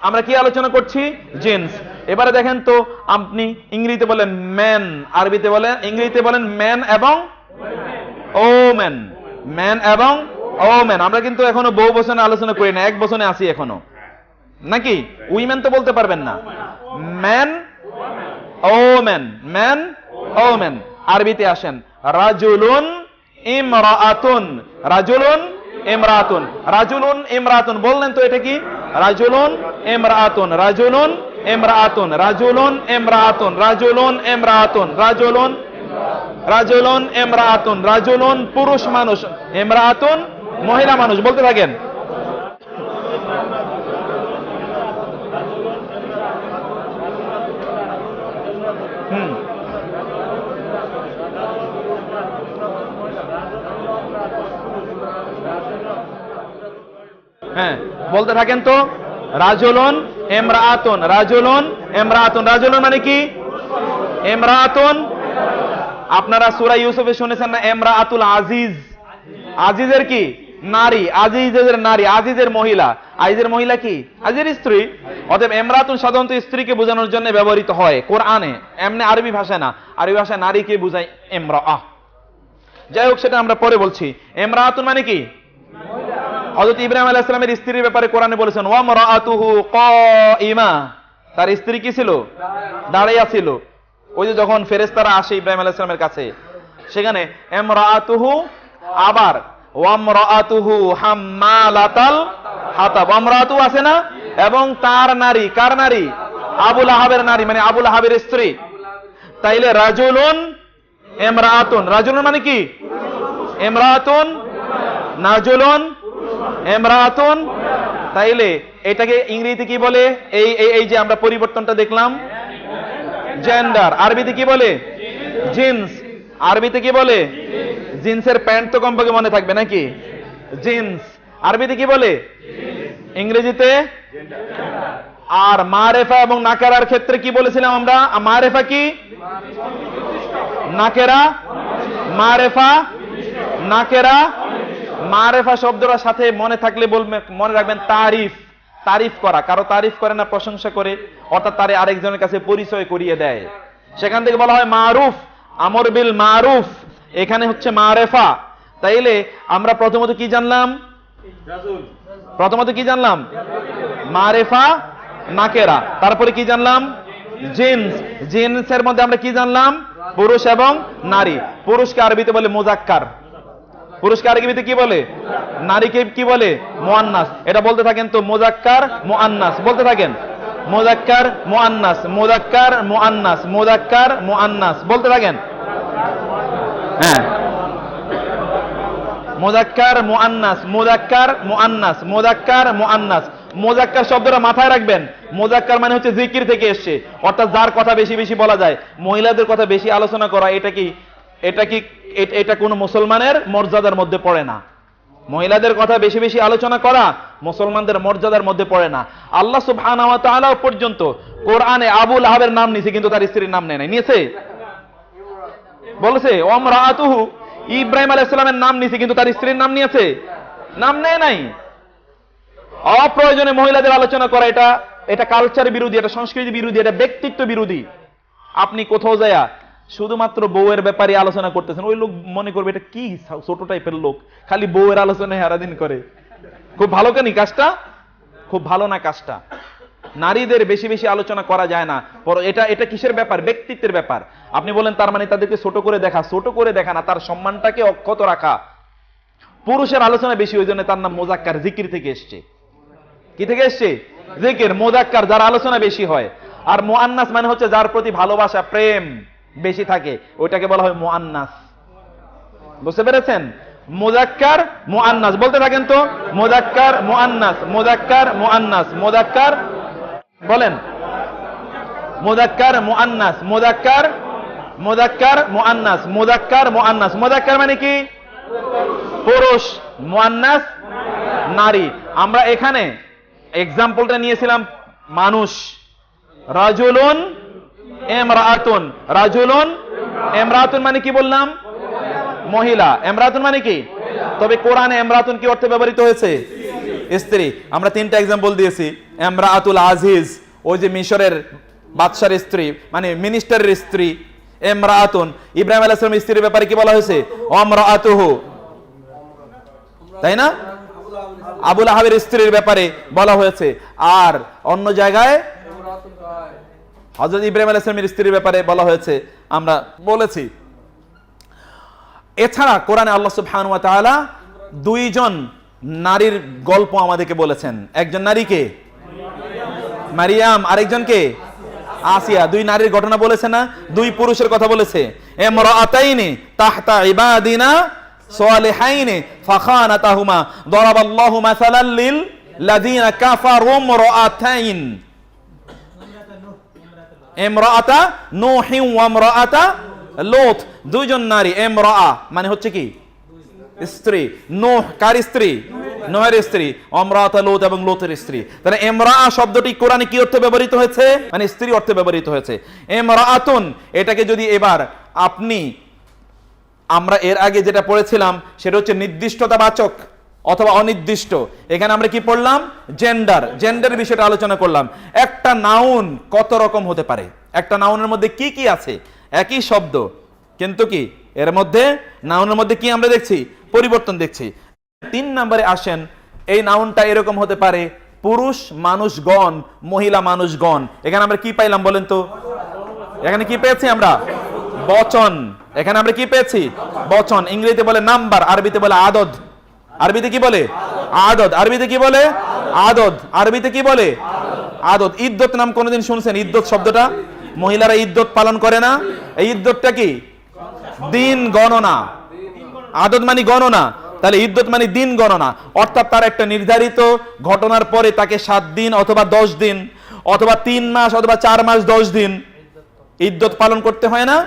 আমরা কি আলোচনা করছি? জিন্স। এবারে দেখেন তো, আপনি ইংরেজিতে বলেন ম্যান, আরবিতে বলেন, ইংরেজিতে বলেন ম্যান এবং ওম্যান, ম্যান এবং ওম্যান। আমরা কিন্তু এখনো বহু বচনে আলোচনা করি না, এক বচনে আছি এখনো, নাকি? উইমেন তো বলতে পারবেন না, ম্যান ওম্যান, ম্যান ওম্যান। আরবিতে আসেন, রাজুলুন ইমরাআতুন, রাজুলুন ইমরাআতুন, রাজুলুন ইমরাআতুন। বললেন তো এটা কি? রাজুলুন ইমরাআতুন, রাজুলুন ইমরাআতুন, রাজুলুন ইমরাআতুন, রাজুলুন ইমরাআতুন, রাজুলুন, রাজুলুন ইমরাআতুন, রাজুলুন পুরুষ মানুষ, ইমরাআতুন মহিলা মানুষ। বলতে থাকেন। হ্যাঁ, বলতে থাকেন তো। রাজুলুন ইমরাআতুন, রাজুলুন ইমরাআতুন। রাজুলুন মানে কি? ইমরাআতুন। আপনারা সূরা ইউসুফে শুনেছেন না, ইমরাআতুল আজিজ, আজিজের কি? নারী, আজিজের নারী, আজিজের মহিলা। আজিজের মহিলা কি? আজিজের স্ত্রী। অতএব ইমরাআতুন সাধারণত স্ত্রীকে বোঝানোর জন্য ব্যবহৃত হয় কোরআনে, এমনি আরবি ভাষায় না। আরবি ভাষায় নারীকে বোঝায় ইমরাআহ। যাই হোক, সেটা আমরা পরে বলছি। ইমরাআতুন মানে কি? হযরত ইব্রাহিম আলাইহিস সালামের স্ত্রীর ব্যাপারে কোরআনে বলেছেন, ওয়া মারাআতুহু কাইমা, তার স্ত্রী কি ছিল? দাঁড়িয়ে ছিল। ওই যে যখন ফেরেশতারা আসে ইব্রাহিম আলাইহিস সালামের কাছে, সেখানে ইমরাআতুহু, আবার ওয়া মারাআতুহু হাম্মালাতাল হাতাব, ইমরাআতু আছে না? এবং তার নারী, কার নারী? আবু লাহাবের নারী, মানে আবু লাহাবের স্ত্রী। তাইলে রাজুলুন ইমরাআতুন, রাজুলুন মানে কি? ইমরাআতুন, নাজুলুন ইমরাআতুন। তাইলে এটাকে ইংরেজিতে কি বলে? এই যে আমরা পরিবর্তনটা দেখলাম, জেন্ডার। আরবিতে কি বলে? জিন্স। আরবিতে কি বলে? জিন্সের প্যান্ট তো কমপক্ষে মনে থাকবে নাকি? জিন্স। আরবিতে কি বলে? ইংরেজিতে। আর মারেফা এবং নাকেরার ক্ষেত্রে কি বলেছিলাম আমরা? মারেফা কি? নাকেরা, মারেফা, নাকেরা। মারেফা শব্দটার সাথে মনে থাকলে বলবেন, মনে রাখবেন তারিফ, তারিফ করা। কারো তারিফ করে না, প্রশংসা করে, অর্থাৎ তারে আরেকজনের কাছে পরিচয় করিয়ে দেয়। সেখান থেকে বলা হয় মারুফ, আমর বিল মারুফ। এখানে হচ্ছে মারেফা। তাইলে আমরা প্রথমত কি জানলাম? প্রথমত কি জানলাম? মারেফা, নাকেরা। তারপরে কি জানলাম? জিন্স। জিন্সের মধ্যে আমরা কি জানলাম? পুরুষ এবং নারী। পুরুষকে আরবিতে বলে মুজাক্কার, পুরুষকে আরবিতে কি বলে? নারীকে কি বলে? মুআন্নাস। এটা বলতে থাকেন তো, মুজাক্কার মুআন্নাস। বলতে থাকেন, মুজাক্কার মুআন্নাস, মুজাক্কার মুআন্নাস, মুজাক্কার মুআন্নাস। বলতে থাকেন। হ্যাঁ, মুজাক্কার মুআন্নাস, মুজাক্কার মুআন্নাস, মুজাক্কার মুআন্নাস। মুজাক্কার শব্দটা মাথায় রাখবেন। মুজাক্কার মানে হচ্ছে জিকির থেকে এসেছে, অর্থাৎ যার কথা বেশি বেশি বলা যায়, মহিলাদের কথা বেশি আলোচনা করা। এটা কোন মুসলমানের মর্যাদার মধ্যে পড়ে না। মহিলাদের কথা বেশি বেশি আলোচনা করা মুসলমানদের মর্যাদার মধ্যে পড়ে না। আল্লাহ সুবহানাহু ওয়া তাআলা পর্যন্ত কোরআনে আবু লাহাবের নাম নিয়েছে, কিন্তু তার স্ত্রীর নাম নেয় নাই। নিয়েছে? বলেছে ওয়ামরাআতুহু, ইব্রাহিম আলাইহিস সালামের নাম নিয়েছে, কিন্তু তার স্ত্রীর নাম নিয়েছে? নাম নেয় নাই। অপ্রয়োজনে মহিলাদের আলোচনা করা, এটা কালচার বিরোধী, এটা সংস্কৃতি বিরোধী, এটা ব্যক্তিত্ব বিরোধী। আপনি কোথাও যায় শুধুমাত্র বউয়ের ব্যাপারে আলোচনা করতেছেন, ওই লোক মনে করবে এটা কি ছোট টাইপের লোক, খালি বউয়ের আলোচনায় সারাদিন করে। খুব ভালো কেন কাজটা? খুব ভালো না কাজটা। নারীদের বেশি বেশি আলোচনা করা যায় না। এটা কিসের ব্যাপার? ব্যক্তিত্বের ব্যাপার। আপনি বলেন তার মানে তাদেরকে ছোট করে দেখা? ছোট করে দেখা না, তার সম্মানটাকে অক্ষত রাখা। পুরুষের আলোচনা বেশি, ওই জন্য তার নাম মুজাক্কার, জিকির থেকে এসছে। কি থেকে এসছে? জিকির। মুজাক্কার যার আলোচনা বেশি হয়। আর মুআন্নাস মানে হচ্ছে যার প্রতি ভালোবাসা, প্রেম বেশি থাকে, ওইটাকে বলা হয় মুআন্নাস। বুঝতে পেরেছেন? মুজাক্কার মুআন্নাস। বলতে থাকেন তো, মুজাক্কার মুআন্নাস, মুজাক্কার মুআন্নাস, মুজাক্কার। বলেন, মুজাক্কার মুআন্নাস, মুজাক্কার, মুজাক্কার মুআন্নাস, মুজাক্কার মুআন্নাস। মুজাক্কার মানে কি? পুরুষ, মুআন্নাস নারী। আমরা এখানে এক্সাম্পলটা নিয়েছিলাম মানুষ। রাজুলুন ইমরাআতুন, রাজুলুন ইমরাআতুন মানে কি বললাম? মহিলা। ইমরাআতুন মানে কি? তবে কোরআনে ইমরাআতুন কি অর্থে ব্যবহৃত হয়েছে? স্ত্রী। আমরা 3টা एग्जांपल দিয়েছি। ইমরাতুল আজিজ, ওই যে মিশরের বাদশার স্ত্রী, মানে মিনিস্টারের স্ত্রী। ইমরাতুন, ইব্রাহিম আলাইহিস সালামের স্ত্রীর ব্যাপারে কি বলা হয়েছে? আমরাতুহু, তাই না? আবু লাহাবের স্ত্রীর ব্যাপারে বলা হয়েছে। আর অন্য জায়গায় হযরত ইব্রাহিম আলাইহিস সালামের স্ত্রীর ব্যাপারে বলা হয়েছে, আমরা বলেছি। এছাড়া কোরআনে আল্লাহ সুবহানাহু ওয়া তাআলা 2জন নারীর গল্প আমাদেরকে বলেছেন। একজন নারীকে মারিয়াম, আরেকজনকে আসিয়া। 2 নারীর ঘটনা বলেছে না? 2 পুরুষের কথা বলেছে। ইমরাআতাইনি তাহতা ইবাদিনা সালিহাইনি ফাখানাতাহুমা দারাবাল্লাহু মাসালাল লিল লাযিনা কাফারু ইমরাআতাইন, ইমরাআতা নূহিন ওয়া ইমরাআতা লূত। 2জন নারী। ইমরাআ মানে হচ্ছে কি? স্ত্রী। নূহ কার স্ত্রী? নূহের স্ত্রী। ইমরাআতা লূত এবং লূতের স্ত্রী। তাহলে ইমরাআ শব্দটি কোরআনে কি অর্থে ব্যবহৃত হয়েছে? মানে স্ত্রী অর্থে ব্যবহৃত হয়েছে। ইমরাআতুন, এটাকে যদি এবার আপনি, আমরা এর আগে যেটা পড়েছিলাম সেটা হচ্ছে নির্দিষ্টতাবাচক অথবা অনির্দিষ্ট। এখানে আমরা কি পড়লাম? জেন্ডার। জেন্ডার বিষয়টা আলোচনা করলাম। একটা নাউন কত রকম হতে পারে, একটা নাউনের মধ্যে কি কি আছে? একই শব্দ, কিন্তু কি এর মধ্যে, নাউনের মধ্যে কি আমরা দেখছি? পরিবর্তন দেখছি। 3 নম্বরে আসেন, এই নাউনটা এরকম হতে পারে পুরুষ মানুষগণ, মহিলা মানুষগণ। এখানে আমরা কি পাইলাম বলেন তো? এখানে কি পেয়েছি আমরা? বচন। এখানে আমরা কি পেয়েছি? বচন। ইংরেজিতে বলে নাম্বার, আরবিতে বলে আদদ। আরবিতে কি বলে? আদদ। আরবিতে কি বলে? আদদ। আরবিতে কি বলে? আদদ। ইদ্দত নাম কোনদিন শুনছেন? ইদ্দত শব্দটা, মহিলারা ইদ্দত পালন করে না? এই ইদ্দতটা কি? দিন গণনা। আদদ মানে গণনা, তাহলে ইদ্দত মানে দিন গণনা। অর্থাৎ তার একটা নির্ধারিত ঘটনার পরে তাকে 7 দিন অথবা 10 দিন অথবা 3 মাস অথবা 4 মাস 10 দিন ইদ্দত পালন করতে হয় না?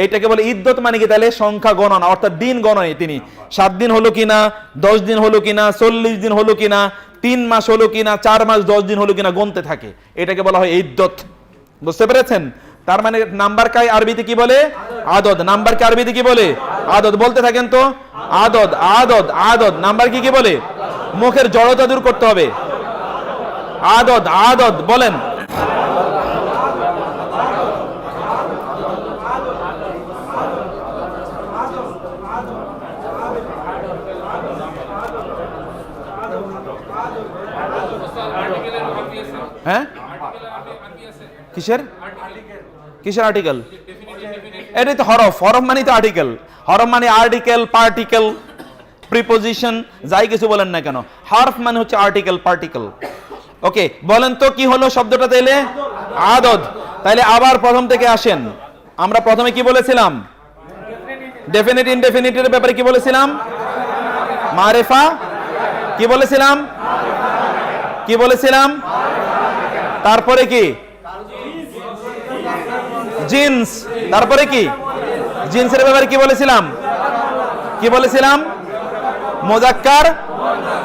এইটাকে বলে ইদ্দত। মানে কি? তাহলে সংখ্যা গণনা, অর্থাৎ দিন গণনায় তিনি 7 দিন হলো কিনা, 10 দিন হলো কিনা, 40 দিন হলো কিনা, 3 মাস হলো কিনা, 4 মাস 10 দিন হলো কিনা গুনতে থাকে। এটাকে বলা হয় ইদ্দত। বুঝতে পেরেছেন? তার মানে নাম্বারকে আরবিতে কি বলে? আদদ। নাম্বারকে আরবিতে কি বলে? আদদ। বলতে থাকেন তো, আদদ আদদ আদদ। নাম্বার কি কি বলে? মুখের জড়তা দূর করতে হবে। আদদ আদদ বলেন। হ্যাঁ, কিসের কিসের আর্টিকেল? এটাই তো হরফ। হরফ মানে তো আর্টিকেল। হরফ মানে আর্টিকেল, পার্টিকেল, প্রিপোজিশন, যাই কিছু বলেন না কেন, হরফ মানে হচ্ছে আর্টিকেল, পার্টিকেল। ওকে, বলেন তো কি হলো শব্দটা তাইলে? আদদ। তাইলে আবার প্রথম থেকে আসেন। আমরা প্রথমে কি বলেছিলাম? ডেফিনিট ইনডেফিনিটের ব্যাপারে কি বলেছিলাম? মারিফা। কি বলেছিলাম? কি বলেছিলাম? তারপরে কি? জিন্স। তারপরে কি? জিন্সের ব্যাপারে কি বলেছিলাম? কি বলেছিলাম? মুযাক্কার।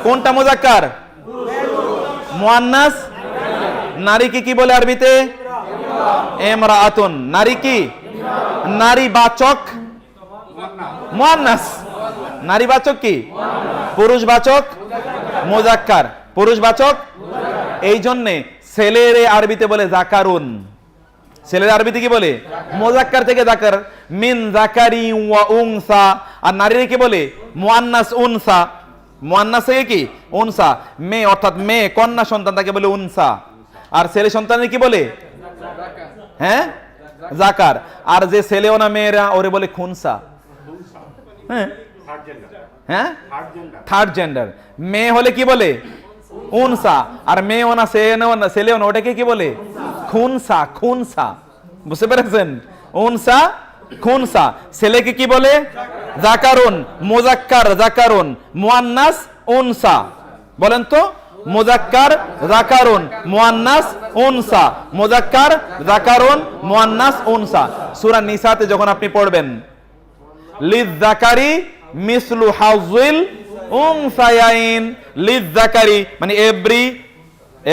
কোনটা মুযাক্কার? মুয়ান্নাস। নারীকে কি বলে আরবিতে? ইমরাআতুন। নারী কি? নারীবাচক মুয়ান্নাস। নারীবাচক কি? পুরুষবাচক মুযাক্কার। পুরুষবাচক। এই জন্য ছেলের আরবিতে বলে যাকারুন। ছেলের আরবিতে কি বলে? মুযাক্কার থেকে যাকার, মিন যাকারি ওয়া উনসা। আর নারীর কি বলে? মুয়ান্নাস উনসা। মুয়ান্নাস থেকে কি? উনসা। মেয়ে অর্থাৎ মেয়ে, কন্যা সন্তান, তাকে বলে উনসা। আর ছেলে সন্তানের কি বলে? হ্যাঁ, যাকার। আর যে ছেলেও না মেয়েরা, ওরে বলে খুনসা। হ্যাঁ হ্যাঁ, থার্ড জেন্ডার। মেয়ে হলে কি বলে? উনসা। আর মেয়েও না, ছেলেও না, ওটাকে কি বলে? খুনসা। খুনসা। বুঝতে পেরেছেন? উনসা, খুনসা। ছেলেকে কি বলে? যাকারুন। মুযাক্কার যাকারুন, মুয়ান্নাস উনসা। বলেন তো, মুযাক্কার যাকারুন, মুয়ান্নাস উনসা। মুযাক্কার যাকারুন, মুয়ান্নাস উনসা। সূরা নিসাতে যখন আপনি পড়বেন, লিযযাকারি মিসলু হাযিল উনসায়াইন। লিযযাকারি মানে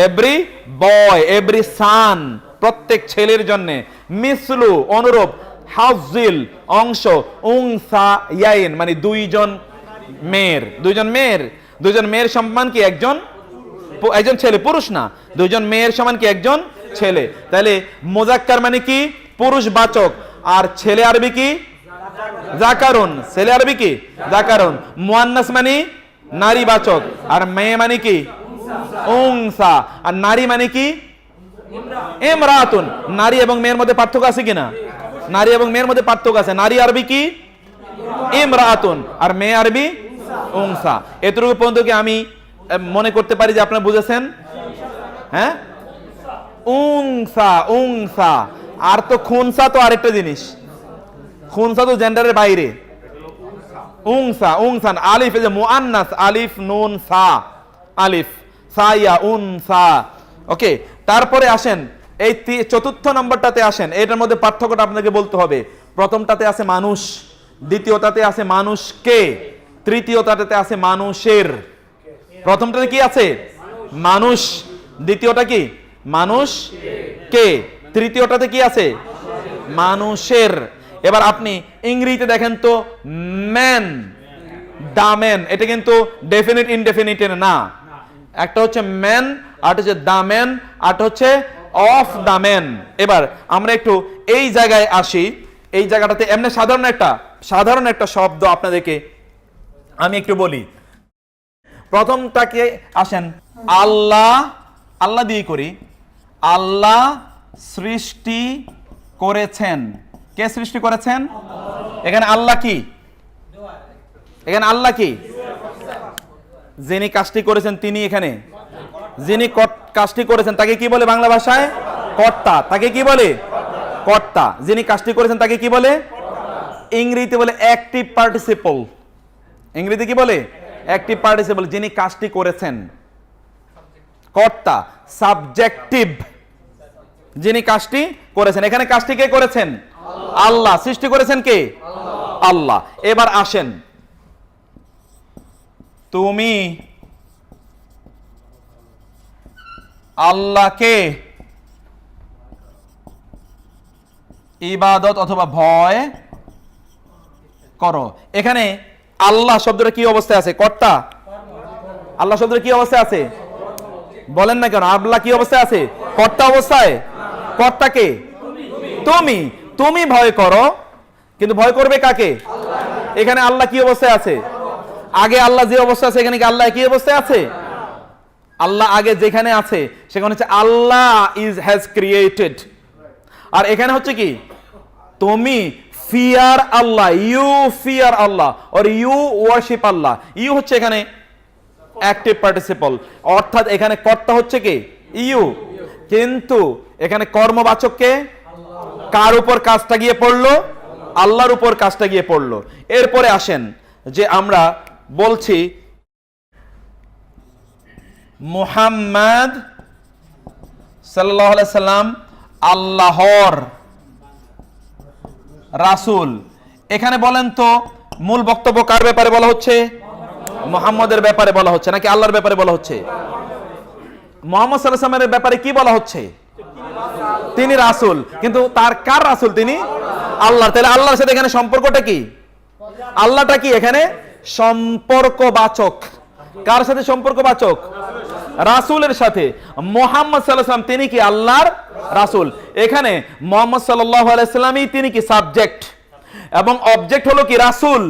এভরি বয়, এভরি সান, প্রত্যেক ছেলের জন্য, মিসলু অনুরূপ, হাযিল অংশ, উনসায়াইন মানে দুইজন মেয়ের। দুইজন মেয়ের সমান কি? একজন একজন ছেলে, পুরুষ না, দুইজন মেয়ের সমান কি একজন ছেলে। তাহলে মুজাক্কার মানে কি পুরুষ বাচক, আর ছেলে আরবি কি যাকারুন, ছেলে আরবি কি যাকারুন। মুয়ান্নাস মানে নারী বাচক, আর মেয়ে মানে কি উনসা, আর নারী মানে কি ইমরাতুন। নারী এবং মেয়ের মধ্যে পার্থক্য আছে কিনা? নারী এবং মেয়ের মধ্যে পার্থক্য আছে। নারী আরবি কি ইমরাতুন, আর মেয়ে আরবি উনসা। এতটুকু পর্যন্ত কি আমি মনে করতে পারি যে আপনারা বুঝেছেন? হ্যাঁ, উনসা উনসা। আর তো খুনসা তো আরেকটা জিনিস, খুনসা তো জেন্ডারের বাইরে। উনসা উনসান, আলিফ এই যে মুআন্নাস, আলিফ নুন সা, আলিফ সাইয়া উনসা। ওকে, তারপরে আসেন এই চতুর্থ নম্বরটাতে আসেন। এটার মধ্যে পার্থক্যটা আপনাকে বলতে হবে। প্রথমটাতে আছে মানুষ, দ্বিতীয়টাতে আছে মানুষকে, তৃতীয়টাতে আছে মানুষের। প্রথমটাতে কি আছে? মানুষ। দ্বিতীয়টা কি? মানুষ কে। তৃতীয়টাতে কি আছে? মানুষের। এবার আপনি ইংরেজিতে দেখেন তো, ম্যান, দা ম্যান, এটা কিন্তু ডেফিনিট ইনডেফিনিটের না। একটা হচ্ছে ম্যান, আর হচ্ছে দা ম্যান, আর হচ্ছে অফ দা ম্যান। এবার আমরা একটু এই জায়গায় আসি। এই জায়গাটাতে এমনি সাধারণ একটা শব্দ আপনাদেরকে আমি একটু বলি। প্রথমটাকে আসেন, আল্লাহ, আল্লাহ দিয়ে করি। আল্লাহ সৃষ্টি করেছেন। কে সৃষ্টি করেছেন? এখানে আল্লাহ কি? এখানে আল্লাহ কি? যিনি কাজটি করেছেন তিনি। এখানে যিনি কাজটি করেছেন তাকে কি বলে বাংলা ভাষায়? কর্তা। তাকে কি বলে? কর্তা। যিনি কাজটি করেছেন তাকে কি বলে? ইংরেজিতে বলে অ্যাক্টিভ পার্টিসিপল। ইংরেজিতে কি বলে? Active participle. যিনি কাজটি করেছেন, কর্তা, সাবজেক্টিভ। যিনি কাজটি করেছেন, এখানে কাজটি কে করেছেন? আল্লাহ। সৃষ্টি করেছেন কে? আল্লাহ। এবার আসেন, তুমি আল্লাহকে ইবাদত অথবা ভয় করো। এখানে আল্লাহ শব্দটা কি অবস্থায় আছে? কর্তা। আল্লাহ শব্দটা কি অবস্থায় আছে? বলেন না কেন? আল্লাহ কি অবস্থায় আছে? কর্তা অবস্থায়। কর্তাকে তুমি, তুমি ভয় করো, কিন্তু ভয় করবে কাকে? এখানে আল্লাহ কি অবস্থায় আছে? আগে আল্লাহ যে অবস্থা আছে, এখানে কি আল্লাহ কি অবস্থায় আছে? আল্লাহ আগে যেখানে আছে সেখানে হচ্ছে আল্লাহ হ্যাজ ক্রিয়েটেড। আর এখানে হচ্ছে কি? তুমি fear Allah, you fear Allah, or you worship Allah. You হচ্ছে এখানে অ্যাক্টিভ পার্টিসিপল, অর্থাৎ এখানে কর্তা হচ্ছে কি? ইউ। কিন্তু এখানে কর্মবাচককে কার উপর কাজটা গিয়ে পড়লো? আল্লাহর উপর কাজটা গিয়ে পড়লো। এরপরে আসেন যে আমরা বলছি মুহাম্মদ সাল্লাল্লাহু আলাইহি সাল্লাম আল্লাহর রাসূল। এখানে বলেন তো মূল বক্তব্য কার ব্যাপারে বলা হচ্ছে? মুহাম্মদের ব্যাপারে বলা হচ্ছে নাকি আল্লাহর ব্যাপারে বলা হচ্ছে? মুহাম্মদ সাল্লাল্লাহু আলাইহি ওয়াসাল্লামের ব্যাপারে কি বলা হচ্ছে? তিনি রাসূল, কিন্তু তার কার রাসূল? তিনি আল্লাহ। তাহলে আল্লাহর সাথে এখানে সম্পর্কটা কি? আল্লাহটা কি এখানে সম্পর্কবাচক। কার সাথে সম্পর্কবাচক? রাসূলের সাথে। মুহাম্মদ সাল্লাল্লাহু আলাইহি ওয়াসাল্লাম তিনি কি আল্লাহর রাসূল। এখানে মুহাম্মদ সাল্লাল্লাহু আলাইহি ওয়াসাল্লামই তিনি কি সাবজেক্ট, এবং অবজেক্ট হলো কি রাসূল।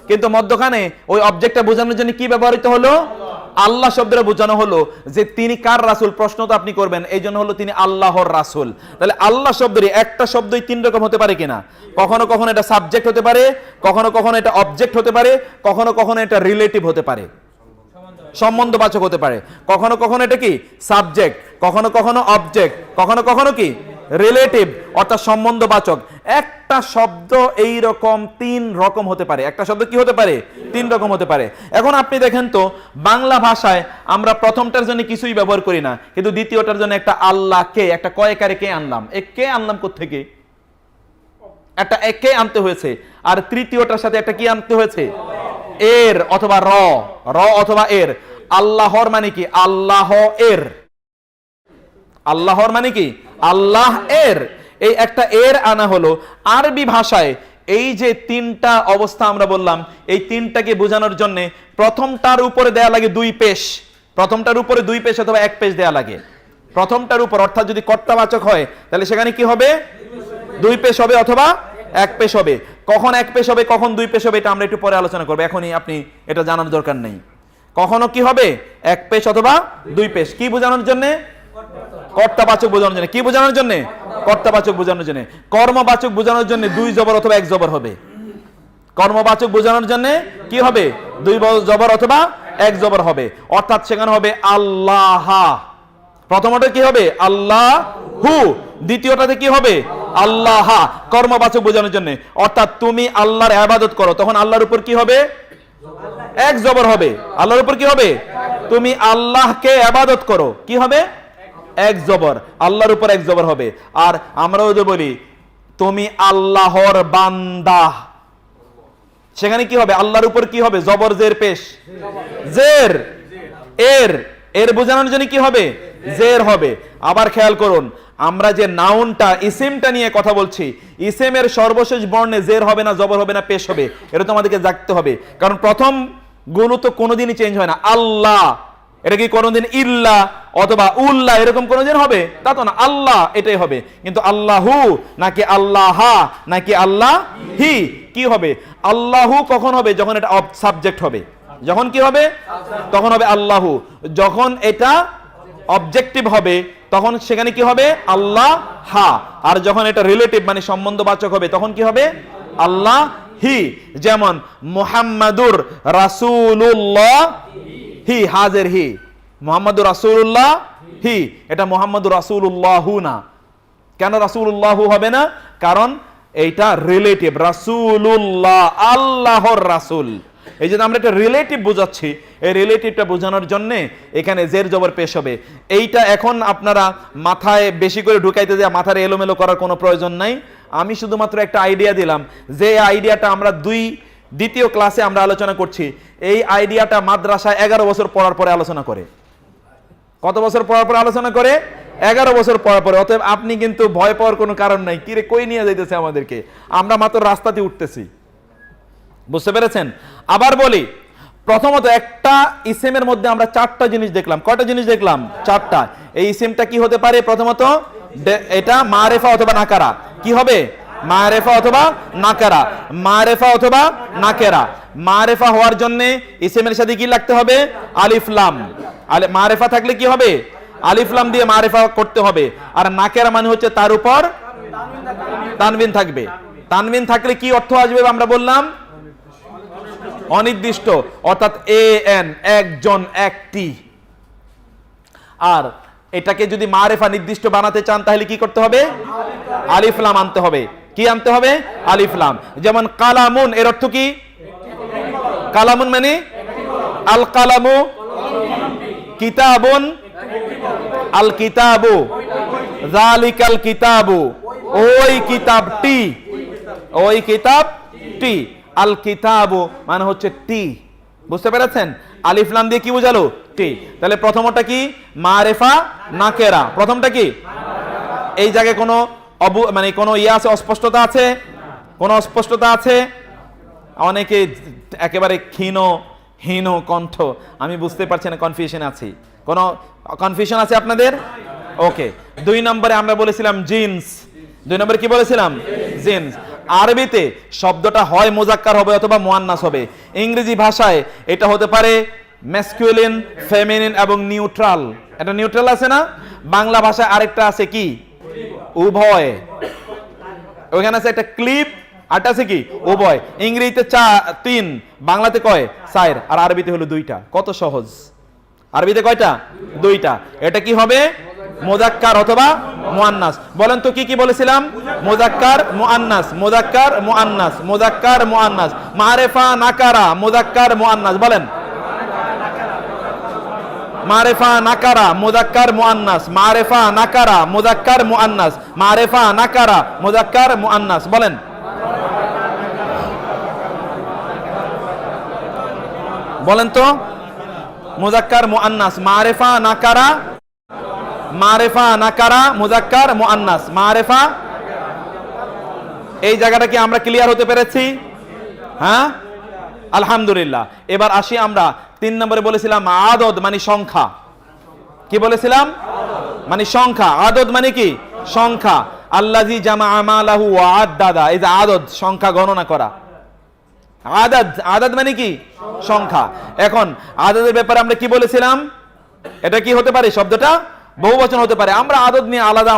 কিন্তু মধ্যখানে ওই অবজেক্টটা বোঝানোর জন্য কি ব্যবহৃত হলো? আল্লাহ শব্দটা বোঝানো হলো যে তিনি কার রাসূল। প্রশ্ন তো আপনি করবেন, এই জন্য হলো তিনি আল্লাহর রাসূল। তাহলে আল্লাহ শব্দের একটা শব্দই তিন রকম হতে পারে কিনা? কখনো কখনো এটা সাবজেক্ট হতে পারে, কখনো কখনো এটা অবজেক্ট হতে পারে, কখনো কখনো এটা রিলেটিভ হতে পারে, সম্বন্ধবাচক হতে পারে। কখনো কখনো এটা কি সাবজেক্ট, কখনো কখনো অবজেক্ট, কখনো কখনো কি রিলেটিভ অর্থাৎ সম্বন্ধবাচক। একটা শব্দ এই রকম তিন রকম হতে পারে। একটা শব্দ কি হতে পারে? তিন রকম হতে পারে। এখন আপনি দেখেন তো বাংলা ভাষায় আমরা প্রথমটার জন্য কিছুই ব্যবহার করি না, কিন্তু দ্বিতীয়টার জন্য একটা আল্লাহকে, একটা কয়কারে কে আনলাম। এ কে আনলাম কোত্থেকে? একটা একে আনতে হয়েছে। আর তৃতীয়টার সাথে একটা কি আনতে হয়েছে? এর অথবা র, র অথবা এর। আল্লাহর মানে কি? আল্লাহ এর। আল্লাহর মানে কি? আল্লাহ এর। এই একটা এর আনা হলো। আরবি ভাষায় এই যে তিনটা অবস্থা আমরা বললাম, এই তিনটাকে বোঝানোর জন্য প্রথমটার উপরে দেয়া লাগে দুই পেশ। প্রথমটার উপরে দুই পেশ অথবা এক পেশ দেয়া লাগে। প্রথমটার উপর অর্থাৎ যদি কর্তাবাচক হয় তাহলে সেখানে কি হবে? দুই পেশ হবে অথবা এক পেশ হবে। কখন এক পেশ হবে কখন দুই পেশ হবে এটা আমরা একটু পরে আলোচনা করব, এখনই আপনি এটা জানার দরকার নেই। কখনো কি হবে? এক পেশ অথবা দুই পেশ। কি বোঝানোর জন্য? কর্তাবাচক বোঝানোর জন্য। কি বোঝানোর জন্য? কর্তাবাচক বোঝানোর জন্য। কর্মবাচক বোঝানোর জন্য দুই জবর অথবা এক জবর হবে। কর্মবাচক বোঝানোর জন্য কি হবে? দুই জবর অথবা এক জবর হবে। অর্থাৎ সেখানে হবে আল্লাহ। প্রথমটা কি হবে? আল্লাহু। দ্বিতীয়টাতে কি হবে? আল্লাহ। কর্মবাচক বোঝানোর জন্য। অর্থাৎ তুমি আল্লাহর ইবাদত করো, তখন আল্লাহর উপর কি হবে? এক জবর হবে। আল্লাহর উপর কি হবে? তুমি আল্লাহকে ইবাদত করো, কি হবে? এক জবর। আল্লাহর উপর এক জবর হবে। আর আমরাও যে বলি তুমি আল্লাহর বান্দা, সেখানে কি হবে? আল্লাহর উপর কি হবে? জবর জের পেশ। জের এর এর বোঝানোর জন্য কি হবে? জের হবে। আবার খেয়াল করুন, আমরা যে নাউনটা ইসিমটা নিয়ে কথা বলছি, ইসিমের সর্বশেষ বর্ণে জের হবে না, জবর হবে না, পেশ হবে, এটা তো আমাদেরকে জানতে হবে। কারণ প্রথম গুলো তো কোনোদিনই চেঞ্জ হয় না। আল্লাহ এটা কি কোনোদিন ইল্লা অথবা উল্লাহ এরকম কোনোদিন হবে? তা তো না, আল্লাহ এটাই হবে। কিন্তু আল্লাহু নাকি আল্লাহ নাকি আল্লাহ হি, কি হবে? আল্লাহু কখন হবে? যখন এটা সাবজেক্ট হবে। যখন কি হবে? তখন হবে আল্লাহু। যখন এটা অবজেক্টিভ হবে তখন সেখানে কি হবে? আল্লাহ হা। আর যখন এটা রিলেটিভ মানে সম্বন্ধবাচক হবে তখন কি হবে? আল্লাহ হি। যেমন মুহাম্মাদুর রাসূলুল্লাহ হি, হাজের হি। মুহাম্মাদুর রাসূলুল্লাহ হি, এটা মুহাম্মাদুর রাসূলুল্লাহু না। কেন রাসূলুল্লাহু হবে না? কারণ এইটা রিলেটিভ। রাসূলুল্লাহ আল্লাহর রাসূল, এই জন্য আমরা এটা রিলেটিভ বোঝাচ্ছি। এই রিলেটিভটা বোঝানোর জন্য এখানে জের জবর পেশ হবে। এইটা এখন আপনারা মাথায় বেশি করে ঢুকাইতে দেয়া মাথার এলোমেলো করার কোনো প্রয়োজন নাই। আমি শুধুমাত্র একটা আইডিয়া দিলাম, যে আইডিয়াটা আমরা দ্বিতীয় ক্লাসে আমরা আলোচনা করছি। এই আইডিয়াটা মাদ্রাসায় 11 বছর পড়ার পরে আলোচনা করে। কত বছর পড়ার পরে আলোচনা করে? 11 বছর পড়ার পরে। অতএব আপনি কিন্তু ভয় পাওয়ার কোনো কারণ নাই। কিরে কই নিয়ে যাইতেছে আমাদেরকে? আমরা মাত্র রাস্তাতে উঠতেছি। বুঝতে পেরেছেন? আবার বলি, প্রথমত একটা ইসিমের মধ্যে আমরা 4টা জিনিস দেখলাম। কয়টা জিনিস দেখলাম? 4টা। এই ইসিমটা কি হতে পারে? প্রথমত এটা মারেফা অথবা নাকারা। কি হবে? মারেফা অথবা নাকারা। মারেফা অথবা নাকেরা। মারেফা হওয়ার জন্য ইসিমের সাথে কি লাগতে হবে? আলিফ লাম। মারেফা থাকলে কি হবে? আলিফ লাম দিয়ে মারেফা করতে হবে। আর নাকেরা মানে হচ্ছে তার উপর তানবিন থাকবে। তানবিন থাকলে কি অর্থ আসবে? আমরা বললাম অনির্দিষ্ট, অর্থাৎ এন একজন, একটি। আর এটাকে যদি মারেফা নির্দিষ্ট বানাতে চান তাহলে কি করতে হবে? আলিফ লাম আনতে হবে। কি আনতে হবে? আলিফ লাম। যেমন কালামুন, এর অর্থ কি? কালামুন মানে আল কালামু, কিতাবুন আল কিতাবু, যালিকাল কিতাবু ওই কিতাবটি, ওই কিতাবটি। আল কিতাবু মানে হচ্ছে টি। বুঝতে পেরেছেন? আলিফ লাম দিয়ে কি বোঝালো? টি। তাহলে প্রথমটা কি? মারেফা নাকেরা। প্রথমটা কি? এই জায়গায় কোনো মানে কোনো আছে, অস্পষ্টতা আছে? কোনো অস্পষ্টতা আছে? অনেকে একেবারে হীন কণ্ঠ, আমি বুঝতে পারছি না, কনফিউশন আছি। কোনো কনফিউশন আছে আপনাদের? ওকে। 2 নম্বরে আমরা বলেছিলাম জিন্স। 2 নম্বরে কি বলেছিলাম? জিন্স। আরবিতে শব্দটা হয় মুজাক্কার হবে অথবা মুআন্নাস হবে। ইংরেজি ভাষায় এটা হতে পারে ম্যাসকুলিন, ফেমিনিন এবং নিউট্রাল। এটা নিউট্রাল আছে না? বাংলা ভাষায় আরেকটা আছে কি? উভয়। ওখানে আছে একটা ক্লিপ, আরটা আছে কি? উভয়। ইংরেজিতে 3, বাংলাতে কয়? 4, আর আরবিতে হলো 2টা। কত সহজ! আরবিতে কয়টা? 2টা। এটা কি হবে? মুজাক্কার অথবা মুআন্নাস। বলেন তো কি কি বলেছিলাম? মুজাক্কার মুআন্নাস, মুজাক্কার মুআন্নাস, মুজাক্কার মুআন্নাস। মারেফা নাকারা, মুজাক্কার মুআন্নাস। বলেন মারেফা নাকারা, মুজাক্কার মুআন্নাস। মারেফা নাকারা, মুজাক্কার মুআন্নাস। মারেফা নাকারা, মুজাক্কার মুআন্নাস। বলেন বলেন তো মুজাক্কার মুআন্নাস। মারেফা নাকারা, মারেফা নাকারা, মুজাক্কার মুআন্নাস। মারেফা। এই জায়গাটা কি আমরা ক্লিয়ার হতে পেরেছি? হ্যাঁ, আলহামদুলিল্লাহ। এবার আসি আমরা 3 নম্বরে বলেছিলাম আদদ মানে সংখ্যা। কি বলেছিলাম? মানে সংখ্যা। আদদ মানে কি? সংখ্যা। আল্লাযী জামাআ মালাহু ওয়া আদ্দাদা, এই যে আদদ, সংখ্যা গণনা করা। আদদ, আদদ মানে কি? সংখ্যা। এখন আদদের ব্যাপারে আমরা কি বলেছিলাম? এটা কি হতে পারে? শব্দটা বহুবচন হতে পারে। আমরা আদদ নিয়ে আলাদা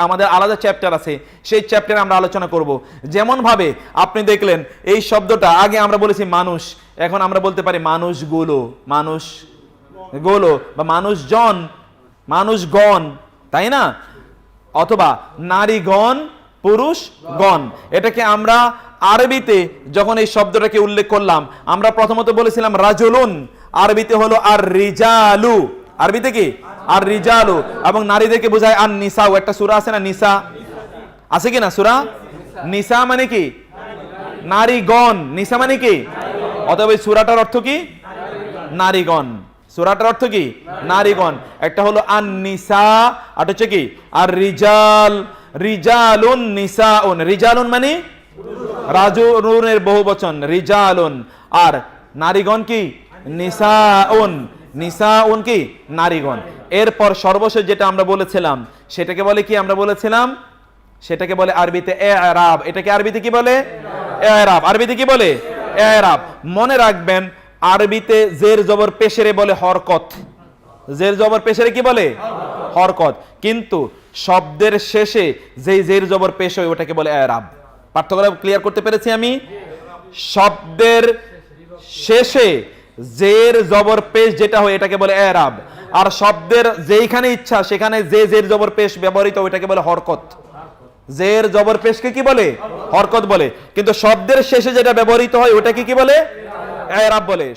আমাদের আলাদা চ্যাপ্টার আছে, সেই চ্যাপ্টারে আমরা আলোচনা করব। যেমন ভাবে আপনি দেখলেন এই শব্দটা আগে আমরা বলেছি মানুষ, এখন আমরা বলতে পারি মানুষগুলো, মানুষগুলো বা মানুষজন, মানুষগণ, তাই না? অথবা নারীগণ, পুরুষগণ। এটাকে আমরা আরবিতে যখন এই শব্দটাকে উল্লেখ করলাম, আমরা প্রথমত বলেছিলাম রাজুলুন, আরবিতে হলো আর রিজালু। আরবিতে কি? আর রিজালু। এবং নারীদেরকে বোঝায় আর নিসাউ। একটা সূরা আছে না, নিসা, আছে কি না সূরা? নিসা মানে কি? নারীগণ। নিসা মানে কি? অতএব এই সূরাটার অর্থ কি? নারীগণ। সূরাটার অর্থ কি? নারীগণ। একটা হলো আন নিসা, আর হচ্ছে কি আর রিজাল। রিজালুন নিসাউন। রিজালুন মানে রাজুলুনের বহুবচন, রিজালুন। আর নারীগণ কি? নিসাউন। নিসাউন কি? নারীগণ। এরপর সর্বশেষ যেটা আমরা বলেছিলাম সেটাকে বলে কি? আমরা বলেছিলাম সেটাকে বলে আরবিতে ইরাব। এটাকে আরবিতে কি বলে? ইরাব। আরবিতে কি বলে? ইরাব। মনে রাখবেন, আরবিতে জের জবর পেশেরে বলে হরকত। জের জবর পেশেরে কি বলে? হরকত। কিন্তু শব্দের শেষে যেই জের জবর পেশ হয় ওটাকে বলে ইরাব। পার্থক্যটা ক্লিয়ার করতে পেরেছি আমি? শব্দের শেষে জের জবর পেশ যেটা হয় এটাকে বলে ইরাব। আর শব্দের যেইখানে ইচ্ছা সেখানে যে জের জবর পেশ ব্যবহৃত ওইটাকে বলে হরকত। জের জবর পেশকে কি বলে? হরকত বলে। কিন্তু শব্দের শেষে যেটা ব্যবহৃত হয় ওটাকে কি বলে? ইরাব বলে।